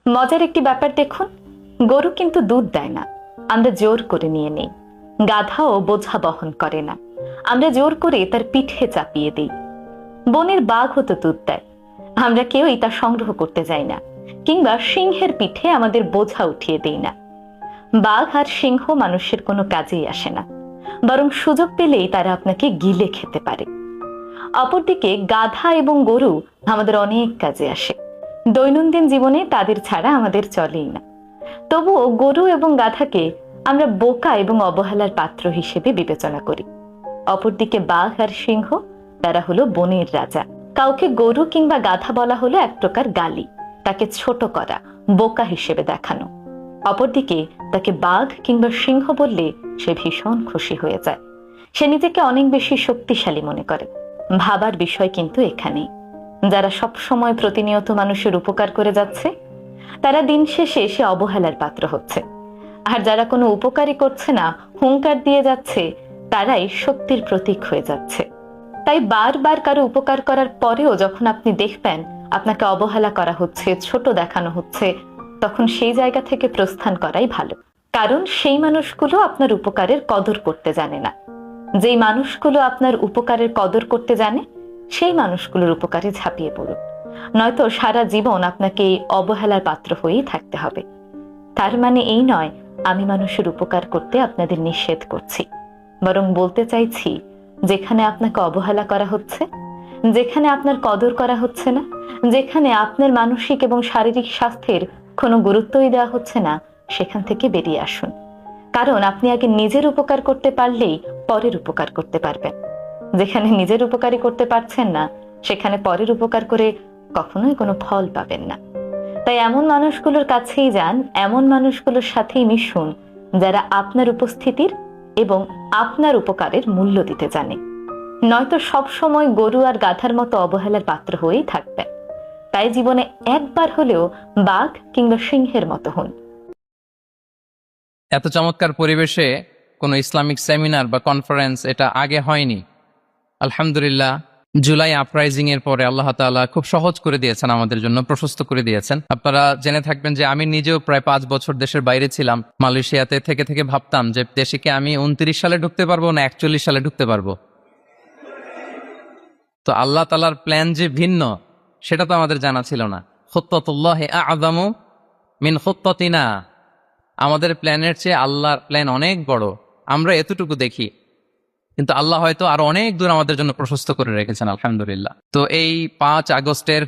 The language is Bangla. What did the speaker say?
মজার একটি ব্যাপার দেখুন, গরু কিন্তু দুধ দেয় না, আমরা জোর করে নিয়ে নেই। গাধাও বোঝা বহন করে না, আমরা জোর করে তার পিঠে চাপিয়ে দিই। বনের বাঘও তো দুধ দেয়, আমরা কেউই তা সংগ্রহ করতে যাই না, কিংবা সিংহের পিঠে আমাদের বোঝা উঠিয়ে দেই না। বাঘ আর সিংহ মানুষের কোনো কাজেই আসে না, বরং সুযোগ পেলেই তারা আপনাকে গিলে খেতে পারে। অপরদিকে গাধা এবং গরু আমাদের অনেক কাজে আসে, দৈনন্দিন জীবনে তাদের ছাড়া আমাদের চলেই না। তবুও গরু এবং গাধাকে আমরা বোকা এবং অবহেলার পাত্র হিসেবে বিবেচনা করি। অপরদিকে বাঘ আর সিংহ, তারা হলো বনের রাজা। কাউকে গরু কিংবা গাধা বলা হলো এক প্রকার গালি, তাকে ছোট করা, বোকা হিসেবে দেখানো। অপরদিকে তাকে বাঘ কিংবা সিংহ বললে সে ভীষণ খুশি হয়ে যায়, সে নিজেকে অনেক বেশি শক্তিশালী মনে করে। ভাবার বিষয় কিন্তু এখানেই, যারা সব সময় প্রতিনিয়ত মানুষের উপকার করে যাচ্ছে, তারা দিন শেষে এসে অবহেলার পাত্র হচ্ছে। আর যারা কোনো উপকারই করছে না, হুঙ্কার দিয়ে যাচ্ছে, তারাই শক্তির প্রতীক হয়ে যাচ্ছে। তাই বারবার কারো উপকার করার পরেও যখন আপনি দেখবেন আপনাকে অবহেলা করা হচ্ছে, ছোট দেখানো হচ্ছে, তখন সেই জায়গা থেকে প্রস্থান করাই ভালো। কারণ সেই মানুষগুলো আপনার উপকারের কদর করতে জানে না। যেই মানুষগুলো আপনার উপকারের কদর করতে জানে, সেই মানুষগুলোর উপকারে ঝাঁপিয়ে পড়ুন, নয়তো সারা জীবন আপনাকে এই অবহেলার পাত্র হয়েই থাকতে হবে। তার মানে এই নয় আমি মানুষের উপকার করতে আপনাদের নিষেধ করছি, বরং বলতে চাইছি, যেখানে আপনাকে অবহেলা করা হচ্ছে, যেখানে আপনার কদর করা হচ্ছে না, যেখানে আপনার মানসিক এবং শারীরিক স্বাস্থ্যের কোনো গুরুত্বই দেওয়া হচ্ছে না, সেখান থেকে বেরিয়ে আসুন। কারণ আপনি আগে নিজের উপকার করতে পারলেই পরের উপকার করতে পারবেন। যেখানে নিজের উপকারই করতে পারছেন না, সেখানে পরের উপকার করে কখনোই কোনো ফল পাবেন না। তাই এমন মানুষগুলোর কাছেই যান, এমন মানুষগুলোর সাথেই মিশুন, যারা আপনার উপস্থিতির এবং আপনার উপকারের মূল্য দিতে জানে। নয়তো সব সময় গরু আর গাধার মতো অবহেলার পাত্র হয়েই থাকবেন। তাই জীবনে একবার হলেও বাঘ কিংবা সিংহের মতো হন। এত চমৎকার পরিবেশে কোনো ইসলামিক সেমিনার বা কনফারেন্স এটা আগে হয়নি। আলহামদুলিল্লাহ, জুলাই আপরাইজিং এর পরে আল্লাহ তাআলা খুব সহজ করে দিয়েছেন, আমাদের জন্য প্রশস্ত করে দিয়েছেন। আপনারা জেনে থাকবেন যে আমি নিজেও প্রায় 5 বছর দেশের বাইরে ছিলাম, মালয়েশিয়াতে থেকে থেকে ভাবতাম যে দেশে কি আমি 29 সালে ঢুকতে পারবো না 41 সালে ঢুকতে পারবো। তো আল্লাহ তাআলার প্ল্যান যে ভিন্ন, সেটা তো আমাদের জানা ছিল না। খুত্তাতুল্লাহি আ'যামু মিন খুত্তাতিনা, আমাদের প্ল্যানের চেয়ে আল্লাহর প্ল্যান অনেক বড়, আমরা এতটুকু দেখি, কিন্তু আল্লাহ হয়তো আরো অনেক দূর আমাদের জন্য প্রশস্ত করে রেখেছেন। আলহামদুলিল্লাহ। তো এই 5 আগস্টের